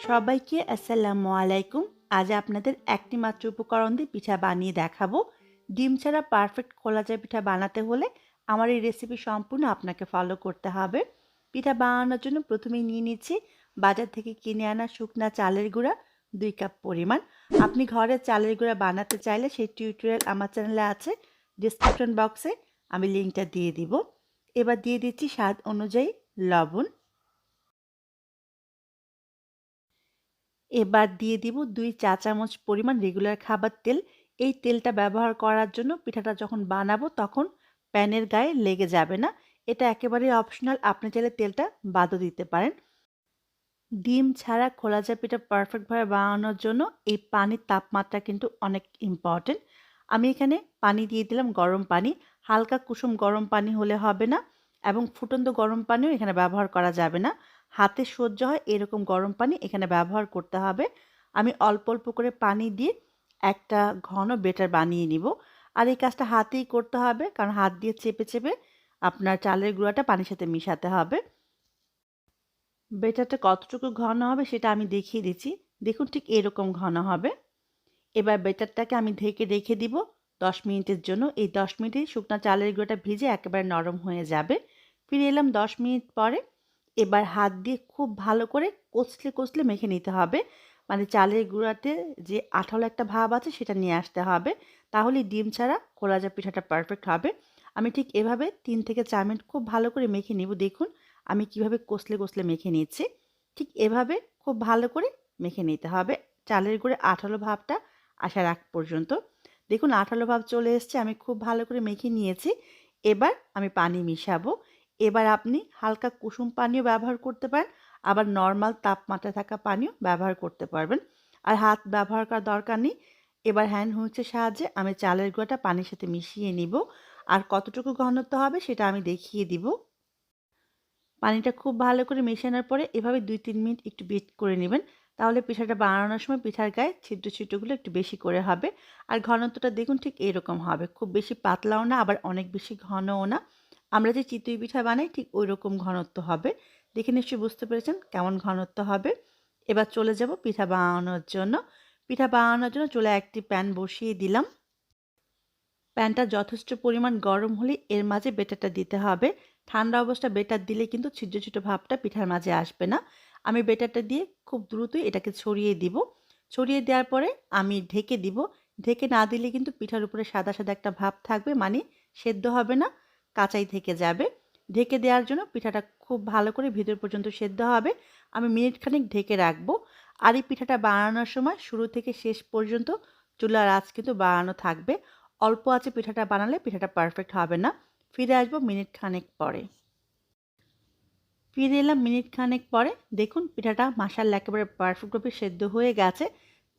সবাইকে আসসালামু আলাইকুম। আজ আপনাদের একটি মাত্র উপকরণ দিয়ে পিঠা বানিয়ে দেখাবো। ডিম ছাড়া পারফেক্ট খোলা যায় পিঠা বানাতে হলে আমার এই রেসিপি সম্পূর্ণ আপনাকে ফলো করতে হবে। পিঠা বানানোর জন্য প্রথমেই নিয়ে নিচ্ছি বাজার থেকে কিনে আনা শুকনা চালের গুঁড়া 2 কাপ পরিমাণ। আপনি ঘরে চালের গুঁড়া বানাতে চাইলে সেই টিউটোরিয়াল আমার চ্যানেলে আছে, ডিসক্রিপশন বক্সে আমি লিঙ্কটা দিয়ে দিব। এবার দিয়ে দিচ্ছি স্বাদ অনুযায়ী লবণ। এবার দিয়ে দিব 2 চা চামচ পরিমাণ রেগুলার খাবার তেল। এই তেলটা ব্যবহার করার জন্য পিঠাটা যখন বানাবো তখন প্যানের গায়ে লেগে যাবে না। এটা একেবারেই অপশনাল, আপনি চাইলে তেলটা বাদও দিতে পারেন। ডিম ছাড়া খোলা যায় পিঠা পারফেক্টভাবে বানানোর জন্য এই পানির তাপমাত্রা কিন্তু অনেক ইম্পর্টেন্ট। আমি এখানে পানি দিয়ে দিলাম গরম পানি। হালকা কুসুম গরম পানি হলে হবে না এবং ফুটন্ত গরম পানিও এখানে ব্যবহার করা যাবে না। হাতে সহ্য হয় এরকম গরম পানি এখানে ব্যবহার করতে হবে। আমি অল্প অল্প করে পানি দিয়ে একটা ঘন বেটার বানিয়ে নিব। আর এই কাজটা হাতেই করতে হবে, কারণ হাত দিয়ে চেপে চেপে আপনার চালের গুঁড়াটা পানির সাথে মিশাতে হবে। বেটারটা কতটুকু ঘন হবে সেটা আমি দেখিয়ে দিচ্ছি। দেখুন ঠিক এরকম ঘন হবে। এবার বেটারটাকে আমি ঢেকে রেখে দিব 10 মিনিটের জন্য। এই 10 মিনিটে শুকনা চালের গুঁড়োটা ভিজে একেবারে নরম হয়ে যাবে। ফিরে এলাম 10 মিনিট পরে। এবার হাত দিয়ে খুব ভালো করে কচলে কচলে মেখে নিতে হবে। মানে চালের গুঁড়াতে যে আঠালো একটা ভাব আছে সেটা নিয়ে আসতে হবে। তাহলে ডিম ছাড়া খোলা যায় পিঠাটা পারফেক্ট হবে। আমি ঠিক এভাবে 3 থেকে 4 মিনিট খুব ভালো করে মেখে নিব। দেখুন আমি কিভাবে কচলে কচলে মেখে নিচ্ছি। ঠিক এভাবে খুব ভালো করে মেখে নিতে হবে চালের গুঁড়ে আঠালো ভাবটা আসার আগ পর্যন্ত। দেখুন আঠালো ভাব চলে এসছে, আমি খুব ভালো করে মেখে নিয়েছি। এবার আমি পানি মিশাবো। এবার আপনি হালকা কুসুম পানিও ব্যবহার করতে পারেন, আবার নর্মাল তাপমাত্রায় থাকা পানিও ব্যবহার করতে পারবেন। আর হাত ব্যবহার করার দরকার নেই। এবার হ্যান্ড হুইচের সাহায্যে আমি চালের গুঁড়াটা পানির সাথে মিশিয়ে নিব। আর কতটুকু ঘনত্ব হবে সেটা আমি দেখিয়ে দিব। পানিটা খুব ভালো করে মেশানোর পরে এভাবে 2-3 মিনিট একটু বিট করে নেবেন। তাহলে পিঠাটা বানানোর সময় পিঠার গায়ে ছিদ্র ছিদ্রগুলো একটু বেশি করে হবে। আর ঘনত্বটা দেখুন ঠিক এরকম হবে। খুব বেশি পাতলাও না, আবার অনেক বেশি ঘনও না। আমরা যে চিতই পিঠা বানাই ঠিক ওই রকম ঘনত্ব হবে। দেখে নিশ্চয়ই বুঝতে পেরেছেন কেমন ঘনত্ব হবে। এবার চলে যাব পিঠা বানানোর জন্য। পিঠা বানানোর জন্য চুলায় একটি প্যান বসিয়ে দিলাম। প্যানটা যথেষ্ট পরিমাণ গরম হলে এর মাঝে বেটারটা দিতে হবে। ঠান্ডা অবস্থায় বেটার দিলে কিন্তু ছিদ্র ছিদ্র ভাবটা পিঠার মাঝে আসবে না। আমি বেটারটা দিয়ে খুব দ্রুতই এটাকে ছড়িয়ে দিব। ছড়িয়ে দেওয়ার পরে আমি ঢেকে দিব। ঢেকে না দিলে কিন্তু পিঠার উপরে সাদা সাদা একটা ভাব থাকবে, মানে সেদ্ধ হবে না, কাঁচাই থেকে যাবে। ঢেকে দেওয়ার জন্য পিঠাটা খুব ভালো করে ভিতর পর্যন্ত সেদ্ধ হবে। আমি মিনিট খানেক ঢেকে রাখবো। আর এই পিঠাটা বানানোর সময় শুরু থেকে শেষ পর্যন্ত চুলার আঁচ কিন্তু বাড়ানো থাকবে। অল্প আঁচে পিঠাটা বানালে পিঠাটা পারফেক্ট হবে না। ফিরে আসবো মিনিট খানেক পরে। ফিরে এলাম মিনিট খানেক পরে। দেখুন পিঠাটা মাশাআল্লাহ একেবারে পারফেক্টভাবে সেদ্ধ হয়ে গেছে।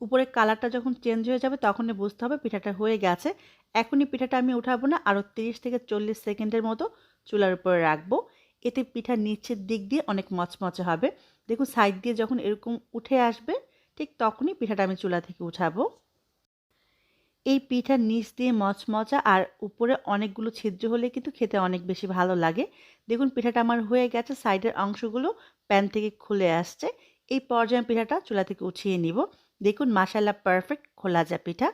উপরে কালারটা যখন চেঞ্জ হয়ে যাবে তখনই বুঝতে হবে পিঠাটা হয়ে গেছে। এখনই পিঠাটা আমি উঠাবো না, আরও 30 থেকে 40 সেকেন্ডের মতো চুলার উপরে রাখবো। এতে পিঠার নিচের দিক দিয়ে অনেক মচমচে হবে। দেখুন সাইড দিয়ে যখন এরকম উঠে আসবে ঠিক তখনই পিঠাটা আমি চুলা থেকে উঠাবো। এই পিঠার নিচ দিয়ে মচমচা আর উপরে অনেকগুলো ছিদ্র হলে কিন্তু খেতে অনেক বেশি ভালো লাগে। দেখুন পিঠাটা আমার হয়ে গেছে, সাইডের অংশগুলো প্যান থেকে খুলে আসছে। এই পর্যায়ে পিঠাটা চুলা থেকে উঠিয়ে নিব। দেখুন মাশাআল্লাহ পারফেক্ট খোলা যায় পিঠা।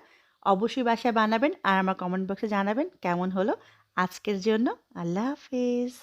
অবশ্যই বাসায় বানাবেন আর আমার কমেন্ট বক্সে জানাবেন কেমন হলো। আজকের জন্য আল্লাহ হাফেজ।